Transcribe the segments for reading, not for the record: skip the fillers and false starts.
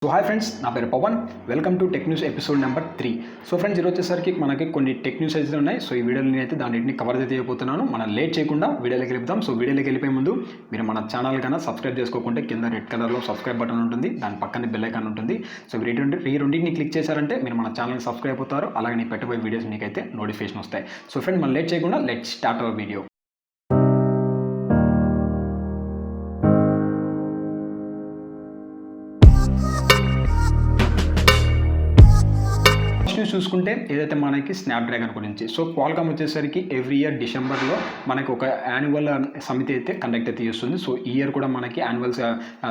So hi friends, నా పేరు Pavan. Welcome to tech news episode number 3. So friends, ఈరోజు వచ్చేసరికి మనకి కొన్ని టెక్ న్యూస్ అయితే ఉన్నాయి. సో ఈ వీడియోని అయితే దాన్నింటిని కవర్ అయితే చేయబోతున్నాను. మనం లేట్ చేయకుండా వీడియోలోకి వెళ్దాం. సో వీడియోలోకి వెళ్ళిపోయే ముందు మీరు మన ఛానల్ కన్నా సబ్స్క్రైబ్ చేసుకోకుంటే కింద రెడ్ కలర్లో సబ్స్క్రైబ్ బటన్ ఉంటుంది, దాని పక్కన బెల్ ఐకాన్ ఉంటుంది. సో ఈ రెండింటిని క్లిక్ చేశారంటే మీరు మన ఛానల్కి సబ్స్క్రైబ్ అవుతారు. అలాగే నేను పెట్టబోయే వీడియోస్ మీకైతే నోటిఫికేషన్ వస్తాయి. సో ఫ్రెండ్స్, మనం లేట్ చేయకుండా లెట్ స్టార్ట్ అవర్ వీడియో. చూసుకుంటే ఏదైతే మనకి స్నాప్డ్రాగన్ గురించి. సో క్వాల్కామ్ వచ్చేసరికి ఎవ్రీ ఇయర్ డిసెంబర్లో మనకి ఒక యాన్యువల్ సమితి అయితే కండక్ట్ అయితే చేస్తుంది. సో ఈ ఇయర్ కూడా మనకి యాన్యువల్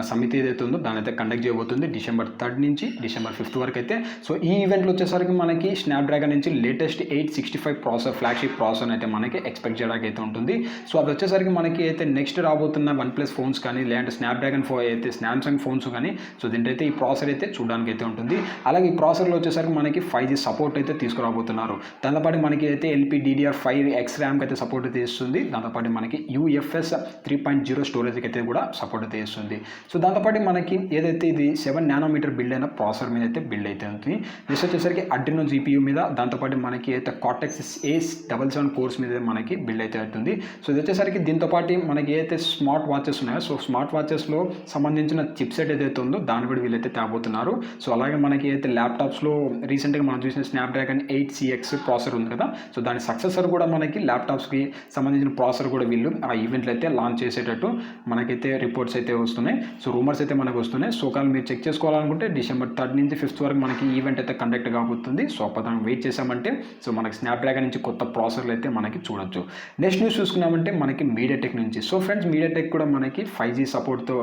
సమితి ఏదైతే ఉందో దాని అయితే కండక్ట్ చేయబోతుంది డిసెంబర్ 3 నుంచి డిసెంబర్ 5 వరకు అయితే. సో ఈ ఈవెంట్లో వచ్చేసరికి మనకి స్నాప్డ్రాగన్ నుంచి లేటెస్ట్ 865 ప్రాసెసర్, ఫ్లాగ్షిప్ ప్రాసెసర్ అయితే మనకి ఎక్స్పెక్ట్ చేయడానికి అయితే ఉంటుంది. సో అది వచ్చేసరికి మనకి అయితే నెక్స్ట్ రాబోతున్న OnePlus ఫోన్స్ కానీ లేదంటే స్నాప్డ్రాగన్ అయితే సామ్సంగ్ ఫోన్స్ కానీ సో దీంట్లో అయితే ఈ ప్రాసెసర్ అయితే చూడడానికి అయితే ఉంటుంది. అలాగే ఈ ప్రాసెసర్లో వచ్చేసరికి మనకి 5G సపోర్ట్ అయితే తీసుకురాబోతున్నారు. దాంతోపాటు మనకి అయితే LPDDR5X ర్యామ్కి అయితే సపోర్ట్ అయితే ఇస్తుంది. దాంతోపాటు మనకి UFS 3.0 స్టోరేజ్కి అయితే కూడా సపోర్ట్ అయితే ఇస్తుంది. సో దాంతోపాటు మనకి ఏదైతే ఇది 7 నానోమీటర్ బిల్డ్ అయిన ప్రాసెసర్ మీద అయితే బిల్డ్ అయితే ఉంటుంది. నెక్స్ట్ వచ్చేసరికి అడ్రినో GPU మీద, దాంతోపాటు మనకి అయితే కార్టెక్స్ A77 కోర్స్ మీద మనకి బిల్డ్ అయితే అవుతుంది. సో ఇది వచ్చేసరికి దీంతోపాటు మనకి ఏదైతే స్మార్ట్ వాచెస్ ఉన్నాయో సో స్మార్ట్ వాచెస్లో సంబంధించిన చిప్సెట్ ఏదైతే ఉందో దాన్ని కూడా వీళ్ళైతే తేబోతున్నారు. సో అలాగే మనకి అయితే ల్యాప్టాప్స్లో రీసెంట్గా మనం చూసిన స్నాప్డ్రాగన్ 8CX ప్రాసెసర్ ఉంది కదా, సో దాని సక్సెసర్ కూడా మనకి ల్యాప్టాప్స్కి సంబంధించిన ప్రాసెసర్ కూడా వీళ్ళు ఆ ఈవెంట్లో అయితే లాంచ్ చేసేటట్టు మనకైతే రిపోర్ట్స్ అయితే వస్తున్నాయి. సో రూమర్స్ అయితే మనకు వస్తున్నాయి. సో కానీ మీరు చెక్ చేసుకోవాలనుకుంటే డిసెంబర్ 3 నుంచి 5 వరకు మనకి ఈవెంట్ అయితే కండక్ట్ కాబోతుంది. సో అప్పుడు వెయిట్ చేసామంటే సో మనకి స్నాప్డ్రాగన్ నుంచి కొత్త ప్రాసెసర్లు అయితే మనకి చూడొచ్చు. నెక్స్ట్ న్యూస్ చూసుకున్నామంటే మనకి మీడియాటెక్ నుంచి. సో ఫ్రెండ్స్, మీడియాటెక్ కూడా మనకి 5G సపోర్ట్తో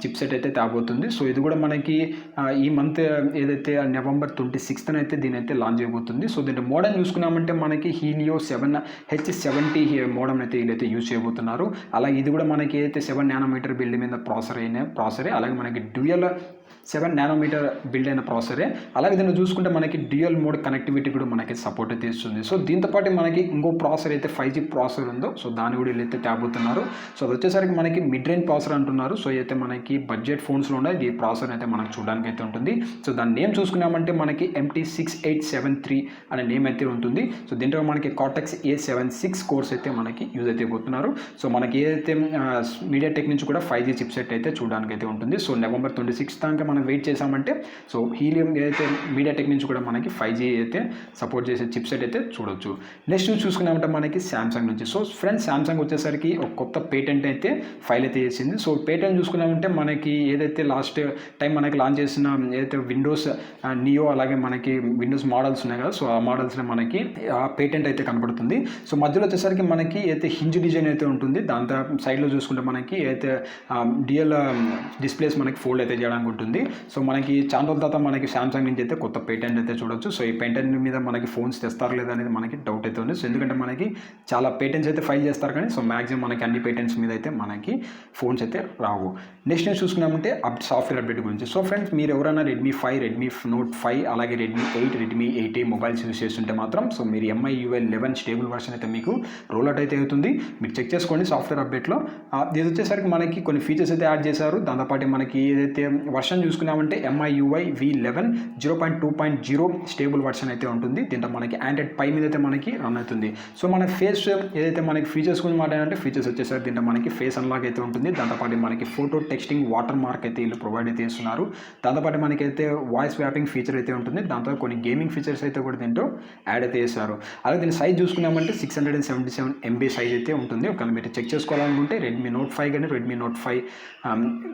చిప్సెట్ అయితే తేబోతుంది. సో ఇది కూడా మనకి ఈ మంత్ ఏదైతే November 26th అయితే దీని అయితే లాంచ్ చేయబోతుంది. సో దీంట్లో మోడల్ చూసుకున్నామంటే మనకి హీలియో 7H70 మోడల్ అయితే వీళ్ళైతే యూజ్ చేయబోతున్నారు. అలాగే ఇది కూడా మనకి అయితే 7 నానోమీటర్ బిల్డ్ మీద ప్రాసెసరే. అలాగే మనకి డ్యూయల్ 7 నానోమీటర్ బిల్డ్ అయిన ప్రాసెసరే. అలాగే దీన్ని చూసుకుంటే మనకి డ్యూయల్ మోడ్ కనెక్టివిటీ కూడా మనకి సపోర్ట్ అయితే ఇస్తుంది. సో దీంతోపాటు మనకి ఇంకో ప్రాసెసర్ అయితే 5G ప్రాసెసర్ ఉందో సో దాన్ని కూడా వీళ్ళైతే తేబోతున్నారు. సో అది వచ్చేసరికి మనకి మిడ్ రేంజ్ ప్రాసెసర్ అంటున్నారు. సో అయితే మనకి బడ్జెట్ ఫోన్స్లో ఉండే ఈ ప్రాసెసర్ అయితే మనకు చూడడానికి అయితే ఉంటుంది. సో దాని నేమ్ చూసుకున్నామంటే మనకి MT6873 అనే నేమ్ అయితే ఉంటుంది. సో దీంట్లో మనకి కార్టెక్స్ A76 కోర్స్ అయితే మనకి యూజ్ అయితే పోతున్నారు. సో మనకి ఏదైతే మీడియాటెక్ నుంచి కూడా 5G చిప్సెట్ అయితే చూడడానికి అయితే ఉంటుంది. సో November 26 దాకా మనం వెయిట్ చేసామంటే సో హీలియం ఏదైతే మీడియాటెక్ నుంచి కూడా మనకి 5G అయితే సపోర్ట్ చేసే చిప్సెట్ అయితే చూడొచ్చు. నెక్స్ట్ చూసుకున్నామంటే మనకి సామ్సంగ్ నుంచి. సో ఫ్రెండ్స్, సామ్సంగ్ వచ్చేసరికి ఒక కొత్త పేటెంట్ అయితే ఫైల్ అయితే చేసింది. సో పేటెంట్ చూసుకున్నామంటే మనకి ఏదైతే లాస్ట్ టైం మనకి లాంచ్ చేసిన ఏదైతే విండోస్ నియో అలాగే మనకి విండోస్ మోడల్స్ ఉన్నాయి కదా, సో ఆ మోడల్స్లో మనకి ఆ పేటెంట్ అయితే కనపడుతుంది. సో మధ్యలో వచ్చేసరికి మనకి అయితే హింజ్ డిజైన్ అయితే ఉంటుంది. దాంతో సైడ్లో చూసుకుంటే మనకి అయితే డ్యూయల్ డిస్ప్లేస్ మనకి ఫోల్డ్ అయితే చేయడానికి ఉంటుంది. సో మనకి చాలా రోజుల తర్వాత మనకి సామ్సంగ్ నుంచి అయితే కొత్త పేటెంట్ అయితే చూడొచ్చు. సో ఈ పేటెంట్ మీద మనకి ఫోన్స్ తెస్తారు లేదా అనేది మనకి డౌట్ అయితే ఉంది. సో ఎందుకంటే మనకి చాలా పేటెంట్స్ అయితే ఫైల్ చేస్తారు కానీ సో మ్యాక్సిమం మనకి అన్ని పేటెంట్స్ మీద అయితే మనకి ఫోన్స్ అయితే రావు. నెక్స్ట్ చూసుకున్నామంటే సాఫ్ట్వేర్ అప్డేట్ గురించి. సో ఫ్రెండ్స్, మీరు ఎవరైనా Redmi 5, Redmi Note 5 అలాగే Redmi 8, Redmi 8A mobiles use చేస్తుంటే మాత్రం సో మీరు MIUI 11 స్టేబుల్ వర్షన్ అయితే మీకు రోల్అవుట్ అయితే అవుతుంది. మీరు చెక్ చేసుకోండి సాఫ్ట్వేర్ అప్డేట్లో. ఇది వచ్చేసరికి మనకి కొన్ని ఫీచర్స్ అయితే యాడ్ చేశారు. దాంతోపాటు మనకి ఏదైతే వర్షన్ చూసుకున్నామంటే MIUI V11 0.2.0 స్టేబుల్ వర్షన్ అయితే ఉంటుంది. దీంట్లో మనకి ఆండ్రాయిడ్ పై మీద అయితే మనకి రన్ అవుతుంది. సో మన ఫేస్ ఏదైతే మనకి ఫీచర్స్ గురించి మాట్లాడాలంటే ఫీచర్స్ వచ్చేసరికి దీంట్లో మనకి ఫేస్ అన్లాక్ అయితే ఉంటుంది. దాంతోపాటు మనకి ఫోటో టెక్స్టింగ్ వాటర్ మార్క్ అయితే వీళ్ళు ప్రొవైడ్ అయితే చేస్తున్నారు. దాంతోపాటు మనకైతే వాయిస్ వ్యాపింగ్ ఫీచర్ అయితే ఉంటుంది. దాంతో కొన్ని గేమింగ్ ఫీచర్స్ అయితే కూడా దీంట్లో యాడ్ అయితే చేస్తారు. అలాగే దీని సైజ్ చూసుకున్నామంటే 677 MB సైజ్ అయితే ఉంటుంది. ఒకవేళ మీరు చెక్ చేసుకోవాలనుకుంటే Redmi Note 5 కానీ Redmi Note 5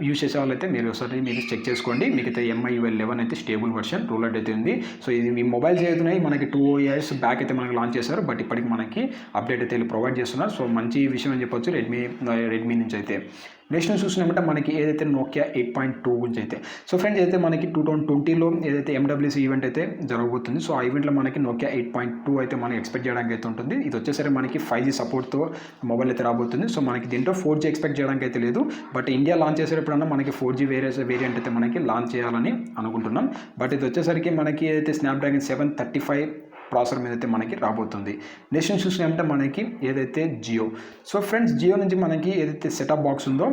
యూజ్ చేసే వాళ్ళైతే మీరు ఒకసారి మీరు చెక్ చేసుకోండి. మీకైతే MIUI 11 అయితే స్టేబుల్ వర్షన్ రోల్అవుట్ అయితే ఉంది. సో ఇది మీ మొబైల్స్ అవుతున్నాయి మనకి 2 years బ్యాక్ అయితే మనకి లాంచ్ చేశారు. బట్ ఇప్పటికి మనకి అప్డేట్ అయితే ప్రొవైడ్ చేస్తున్నారు. సో మంచి విషయం అని చెప్పొచ్చు రెడ్మీ నుంచి అయితే. నెక్స్ట్ చూసినామంటే మనకి ఏదైతే Nokia 8.2 గురించి అయితే. సో ఫ్రెండ్స్, అయితే మనకి 2020లో ఏదైతే MWC ఈవెంట్ అయితే జరగబోతుంది. సో ఆ ఈవెంట్లో మనకి Nokia 8.2 అయితే మనం ఎక్స్పెక్ట్ చేయడానికి అయితే ఉంటుంది. ఇది వచ్చేసరికి మనకి 5G సపోర్ట్తో మొబైల్ అయితే రాబోతుంది. సో మనకి దీంట్లో 4G ఎక్స్పెక్ట్ చేయడానికి అయితే లేదు. బట్ ఇండియా లాంచ్ చేసేటప్పుడన్నా మనకి 4G వేరియంట్ అయితే మనకి లాంచ్ చేయాలని అనుకుంటున్నాం. బట్ ఇది వచ్చేసరికి మనకి ఏదైతే స్నాప్డ్రాగన్ 735 ప్రాసెసర్ మీద అయితే మనకి రాబోతుంది. నెక్స్ట్ చూసినామంటే మనకి ఏదైతే జియో. సో ఫ్రెండ్స్, జియో నుంచి మనకి ఏదైతే సెటప్ బాక్స్ ఉందో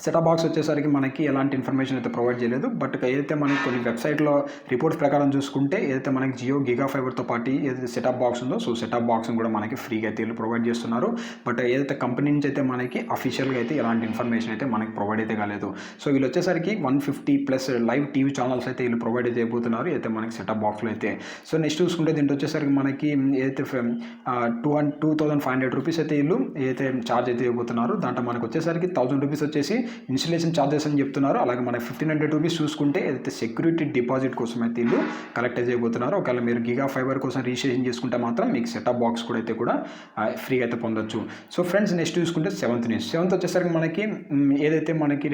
సెటప్ బాక్స్ వచ్చేసరికి మనకి ఎలాంటి ఇన్ఫర్మేషన్ అయితే ప్రొవైడ్ చేయలేదు. బట్ ఏదైతే మనకి కొన్ని వెబ్సైట్లో రిపోర్ట్స్ ప్రకారం చూసుకుంటే ఏదైతే మనకి జియో గిగా ఫైబర్తో పాటు ఏదైతే సెటప్ బాక్స్ ఉందో సో సెటప్ బాక్స్ని కూడా మనకి ఫ్రీగా అయితే వీళ్ళు ప్రొవైడ్ చేస్తున్నారు. బట్ ఏదైతే కంపెనీ నుంచి అయితే మనకి అఫీషియల్గా అయితే ఎలాంటి ఇన్ఫర్మేషన్ అయితే మనకి ప్రొవైడ్ అయితే కాలేదు. సో వీళ్ళు వచ్చేసరికి 150+ లైవ్ టీవీ ఛానల్స్ అయితే వీళ్ళు ప్రొవైడ్ అయితే చేయబోతున్నారు అయితే మనకి సెటప్ బాక్స్లో అయితే. సో నెక్స్ట్ చూసుకుంటే దీంట్లో వచ్చేసరికి మనకి ఏదైతే 2500 రూపీస్ అయితే వీళ్ళు ఏదైతే ఛార్జ్ అయితే ఇవ్వబోతున్నారు. దాంట్లో మనకు వచ్చేసరికి 1000 రూపీస్ వచ్చేసి ఇన్స్టలేషన్ ఛార్జెస్ అని చెప్తున్నారు. అలాగే మనకి 1500 రూపీస్ చూసుకుంటే ఏదైతే సెక్యూరిటీ డిపాజిట్ కోసం అయితే వీళ్ళు కలెక్ట్ చేయబోతున్నారు. ఒకవేళ మీరు గిగా ఫైబర్ కోసం రిజిస్ట్రేషన్ చేసుకుంటే మాత్రం మీకు సెటప్ బాక్స్ కూడా అయితే కూడా ఫ్రీగా అయితే పొందొచ్చు. సో ఫ్రెండ్స్ నెక్స్ట్ చూసుకుంటే సెవెంత్ వచ్చేసరికి మనకి ఏదైతే మనకి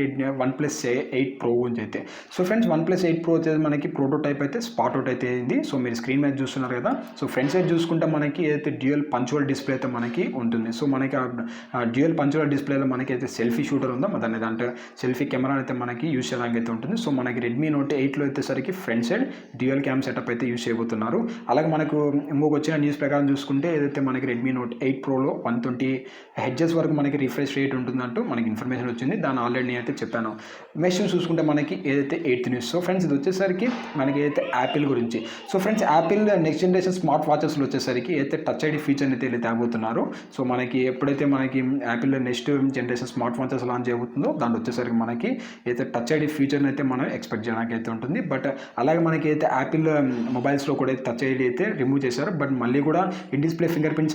OnePlus 8 Pro గురించి అయితే. సో ఫ్రెండ్స్ OnePlus 8 Pro వచ్చేది మనకి ప్రోటోటైప్ అయితే స్పాట్ అవుట్ అయితే అయింది. సో మీరు స్క్రీన్ మీద చూస్తున్నారు కదా. సో ఫ్రంట్ సైడ్ చూసుకుంటే మనకి ఏదైతే డ్యూయల్ పంచువల్ డిస్ప్లే అయితే మనకి ఉంటుంది. సో మనకి డ్యూయల్ పంచువల్ డిస్ప్లేలో మనకి అయితే సెల్ఫీ షూటర్ ఉందో దాంట్లో సెల్ఫీ కెమెరా అయితే మనకి యూజ్ చేయడానికి అయితే ఉంటుంది. సో మనకి Redmi Note 8లో వచ్చేసరికి front side dual cam setup అయితే యూజ్ చేయబోతున్నారు. అలాగే మనకు ఇంకొక వచ్చిన న్యూస్ ప్రకారం చూసుకుంటే ఏదైతే మనకి Redmi Note 8 Proలో 120 Hz వరకు మనకి రిఫ్రెష్ రేట్ ఉంటుందంటూ మనకి ఇన్ఫర్మేషన్ వచ్చింది. దాన్ని ఆల్రెడీ నేను అయితే చెప్పాను. నెక్స్ట్ చూసుకుంటే మనకి ఏదైతే 8th న్యూస్. సో ఫ్రెండ్స్ ఇది వచ్చేసరికి మనకి ఏదైతే యాపిల్ గురించి. So friends Apple next generation smart వాచెస్లో వచ్చేసరికి ఏదైతే టచ్ ఐడి ఫీచర్ని అయితే వీళ్ళు తేబోతున్నారు. సో మనకి ఎప్పుడైతే మనకి Apple next generation smart watches launch చేయబోతుందో దాంట్లో వచ్చేసరికి మనకి అయితే టచ్ ఐడి ఫీచర్ని అయితే మనం ఎక్స్పెక్ట్ చేయడానికి అయితే ఉంటుంది. బట్ అలాగే మనకి అయితే యాపిల్ మొబైల్స్లో కూడా టచ్ ఐడి అయితే రిమూవ్ చేశారు. బట్ మళ్ళీ కూడా ఇన్ డిస్ప్లే ఫింగర్ ప్రింట్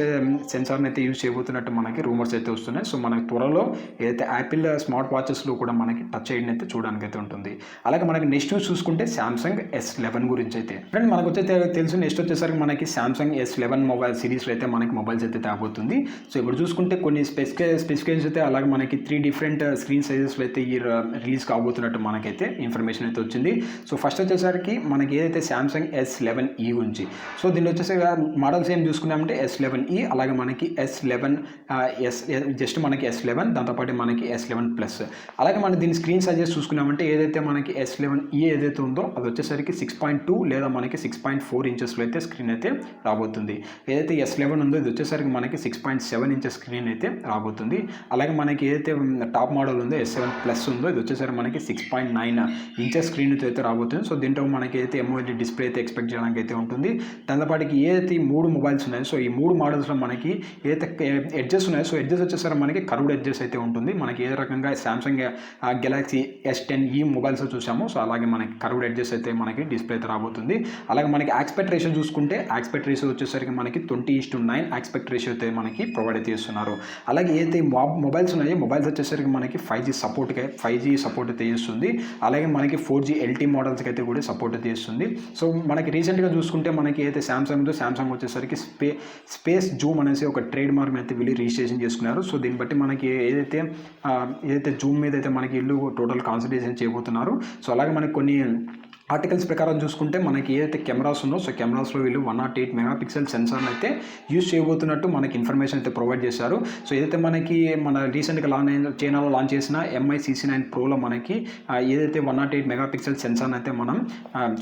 సెన్సార్ని అయితే యూజ్ చేయబోతున్నట్టు మనకి రూమర్స్ అయితే వస్తున్నాయి. సో మనకి త్వరలో ఏదైతే యాపిల్ స్మార్ట్ వాచెస్లో కూడా మనకి టచ్ ఐడిని అయితే చూడడానికి అయితే ఉంటుంది. అలాగే మనకి నెక్స్ట్ చూసుకుంటే సామ్సంగ్ S11 గురించి అయితే. ఫ్రెండ్ మనకు వచ్చే తెలుసు నెక్స్ట్ వచ్చేసరికి మనకి సామ్సంగ్ S11 మొబైల్ సిరీస్లో అయితే మనకి మొబైల్స్ అయితే తేబోతుంది. సో ఇప్పుడు చూసుకుంటే కొన్ని స్పెసిఫికేషన్స్ అయితే అలాగే మనకి 3 డిఫరెంట్ స్క్రీన్ సైజెస్లో అయితే ఈ రిలీజ్ కాబోతున్నట్టు మనకైతే ఇన్ఫర్మేషన్ అయితే వచ్చింది. సో ఫస్ట్ వచ్చేసరికి మనకి ఏదైతే సామ్సంగ్ S11e గురించి. సో దీనిలో వచ్చేసరికి మోడల్స్ ఏం చూసుకున్నామంటే S11e అలాగే మనకి S11 జస్ట్ మనకి S11 దాంతోపాటు మనకి S11+. అలాగే మనం దీని స్క్రీన్ సైజెస్ చూసుకున్నామంటే ఏదైతే మనకి S11e ఏదైతే ఉందో అది వచ్చేసరికి 6.2 లేదా మనకి 6.4 ఇంచెస్లో అయితే స్క్రీన్ అయితే రాబోతుంది. ఏదైతే S11 ఉందో ఇది వచ్చేసరికి మనకి 6.7 ఇంచెస్ స్క్రీన్ అయితే రాబోతుంది. అలాగే మనకి ఏదైతే టాప్ మోడల్ ఉందో S7+ ఉందో ఇది వచ్చేసరికి మనకి 6.9 ఇంచెస్ స్క్రీన్ అయితే రాబోతుంది. సో దీంట్లో మనకి అయితే AMOLED డిస్ప్లే అయితే ఎక్స్పెక్ట్ చేయడానికి అయితే ఉంటుంది. దాంతోపాటుకి ఏదైతే ఈ 3 మొబైల్స్ ఉన్నాయో సో ఈ 3 మోడల్స్లో మనకి ఏదైతే ఎడ్జెస్ ఉన్నాయో సో ఎడ్జెస్ వచ్చేసరికి మనకి కర్వ్డ్ ఎడ్జెస్ అయితే ఉంటుంది. మనకి ఏ రకంగా సామ్సంగ్ గెలాక్సీ S10e మొబైల్స్ చూసాము సో అలాగే మనకి కర్వ్డ్ ఎడ్జెస్ అయితే మనకి డిస్ప్లే అయితే రాబోతుంది. అలాగే మనకి ఆస్పెక్ట్ రేషియో చూసుకుంటే ఆస్పెక్ట్ రేషియో వచ్చేసరికి మనకి 20:9 ఆస్పెక్ట్ రేషియో అయితే మనకి ప్రొవైడ్ అయితే చేస్తున్నారు. అలాగే ఏదైతే మొబైల్స్ ఉన్నాయో మొబైల్స్ వచ్చేసరికి మనకి 5G సపోర్ట్ అయితే చేస్తుంది. అలాగే మనకి 4G LTE మోడల్స్కి అయితే కూడా సపోర్ట్ అయితే చేస్తుంది. సో మనకి రీసెంట్గా చూసుకుంటే మనకి ఏదైతే సామ్సంగ్ వచ్చేసరికి స్పేస్ జూమ్ అనేసి ఒక ట్రేడ్ మార్క్ అయితే వీళ్ళు రిజిస్ట్రేషన్ చేసుకున్నారు. సో దీన్ని బట్టి మనకి ఏదైతే జూమ్ మీద అయితే మనకి వీళ్ళు టోటల్ కాన్సన్ట్రేషన్ చేయబోతున్నారు. సో అలాగే మనకి కొన్ని ఆర్టికల్స్ ప్రకారం చూసుకుంటే మనకి ఏదైతే కెమెరాస్ ఉందో సో కెమెరాస్లో వీళ్ళు 108 మెగాపిక్సెల్ సెన్సార్ని అయితే యూజ్ చేయబోతున్నట్టు మనకి ఇన్ఫర్మేషన్ అయితే ప్రొవైడ్ చేశారు. సో ఏదైతే మనకి మన రీసెంట్గా చైనాలో లాంచ్ చేసిన MI CC9 Proలో మనకి ఏదైతే 108 మెగాపిక్సెల్ సెన్సార్ని అయితే మనం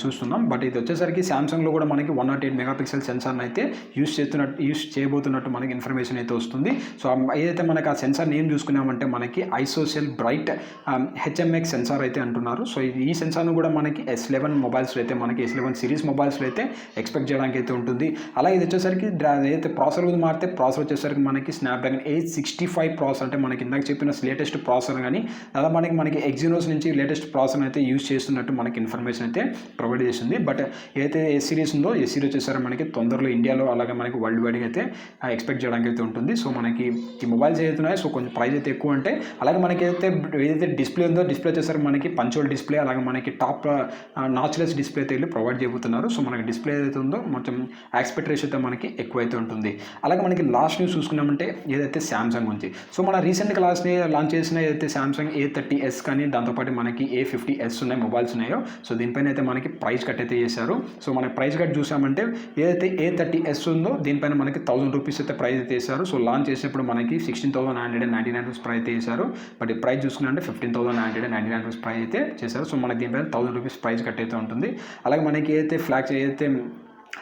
చూస్తున్నాం. బట్ ఇది వచ్చేసరికి సామ్సంగ్లో కూడా మనకి 108 మెగాపిక్సెల్ సెన్సార్ని అయితే యూజ్ చేయబోతున్నట్టు మనకి ఇన్ఫర్మేషన్ అయితే వస్తుంది. సో ఏదైతే మనకి ఆ సెన్సార్ని ఏం చూసుకున్నామంటే మనకి ఐసోసెల్ బ్రైట్ HMX సెన్సార్ అయితే అంటున్నారు. సో ఈ సెన్సార్ను కూడా మనకి S11 మొబైల్స్లో అయితే మనకి S11 సిరీస్ మొబైల్స్లో అయితే ఎక్స్పెక్ట్ చేయడానికి అయితే ఉంటుంది. అలాగే ఇది వచ్చేసరికి ఏదైతే ప్రాసెసర్ గురించి మారితే ప్రాసెసర్ వచ్చేసరికి మనకి స్నాప్డ్రాగన్ 865 ప్రాసెసర్ అంటే మనకి ఇందాక చెప్పిన లేటెస్ట్ ప్రాసెసర్ కానీ అలా మనకి ఎగ్జినోస్ నుంచి లేటెస్ట్ ప్రాసెసర్ అయితే యూజ్ చేస్తున్నట్టు మనకి ఇన్ఫర్మేషన్ అయితే ప్రొవైడ్ చేస్తుంది. బట్ ఏదైతే S సిరీస్ ఉందో S సిరీస్ వచ్చేసరికి మనకి తొందరలో ఇండియాలో అలాగే మనకి వరల్డ్ వైడ్గా అయితే ఎక్స్పెక్ట్ చేయడానికి అయితే ఉంటుంది. సో మనకి ఈ మొబైల్స్ ఏదైతున్నాయో సో కొంచెం ప్రైస్ అయితే ఎక్కువ ఉంటాయి. అలాగే మనకి ఏదైతే డిస్ప్లే ఉందో డిస్ప్లే వచ్చేసరికి మనకి పంచువల్ డిస్ప్లే అలాగే మనకి టాప్ నాచ్లెస్ డిస్ప్లే అయితే వీళ్ళు ప్రొవైడ్ చేయబోతున్నారు. సో మనకి డిస్ప్లే ఏదైతే ఉందో మొత్తం ఆస్పెక్ట్ రేషియో అయితే మనకి ఎక్కువైతే ఉంటుంది. అలాగే మనకి లాస్ట్ న్యూస్ చూసుకున్నామంటే ఏదైతే సామ్సంగ్ గురించి. సో మన రీసెంట్గా లాంచ్ చేసిన ఏదైతే సామ్సంగ్ A30s కానీ దాంతోపాటు మనకి A50s ఉన్నాయి మొబైల్స్ ఉన్నాయో సో దీనిపైన అయితే మనకి ప్రైస్ కట్ అయితే చేశారు. సో మనకి ప్రైస్ కట్ చూసామంటే ఏదైతే A30s ఉందో దీనిపైన మనకి 1000 రూపీస్ అయితే ప్రైస్ అయితే చేశారు. సో లాంచ్ చేసినప్పుడు మనకి 16,999 రూపీస్ ప్రైస్ అయితే చేశారు. బట్ ఈ ప్రైస్ చూసుకున్నామంటే 15,999 రూపీస్ ప్రైస్ అయితే చేశారు. సో మనకి దీనిపైన 1000 రూపీస్ ప్రైస్ కట్ అయితే ఉంటుంది. అలాగే మనకి ఏదైతే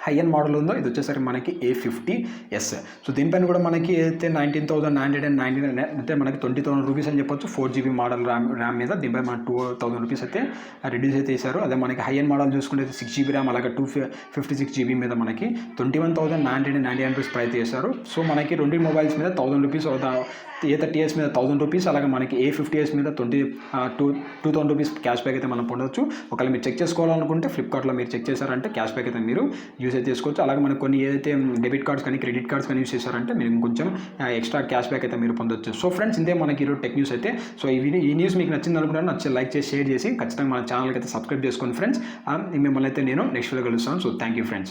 హై అండ్ మోడల్ ఉందో ఇది వచ్చేసరికి మనకి a50s. సో దీనిపైన కూడా మనకి అయితే 19,999 అంటే మనకి 20,000 రూపీస్ అని చెప్పొచ్చు. 4GB మోడల్ ర్యామ్ మీద దీనిపై మన 2,000 రూపీస్ అయితే రిడ్యూస్ అయితే చేశారు. అదే మనకి హై అండ్ మోడల్ చూసుకుంటే 6GB ర్యామ్ అలాగే 256GB మీద మనకి 21,999 రూపీస్ ప్రైస్ చేశారు. సో మనకి రెండు మొబైల్స్ మీద 1,000 రూపీస్, a30s మీద 1,000 రూపీస్ అలాగే మనకి a50s మీద 2,000 రూపీస్ క్యాష్ బ్యాక్ అయితే మనం పొందవచ్చు. ఒకవేళ మీరు చెక్ చేసుకోవాలనుకుంటే ఫ్లిప్కార్ట్లో మీరు చెక్ చేశారంటే క్యాష్ బ్యాక్ అయితే మీరు యూజ్ అయితే చేసుకోవచ్చు. అలాగే మనకు కొన్ని ఏదైతే డెబిట్ కార్డ్స్ కానీ క్రెడిట్ కార్డ్స్ కానీ యూజ్ చేశారంటే మీరు కొంచెం ఎక్స్ట్రా క్యాష్ బ్యాక్ అయితే మీరు పొందొచ్చు. సో ఫ్రెండ్స్ ఇంతే మనకి ఈరోజు టెక్ న్యూస్ అయితే. సో ఈ న్యూస్ మీకు నచ్చింది అనుకుంటాను. నచ్చి లైక్ చేసి షేర్ చేసి ఖచ్చితంగా మన ఛానల్కి అయితే సబ్స్క్రైబ్ చేసుకోండి ఫ్రెండ్స్. మిమ్మల్ని అయితే నేను నెక్స్ట్ వీడియో కలుస్తాను. So thank you friends.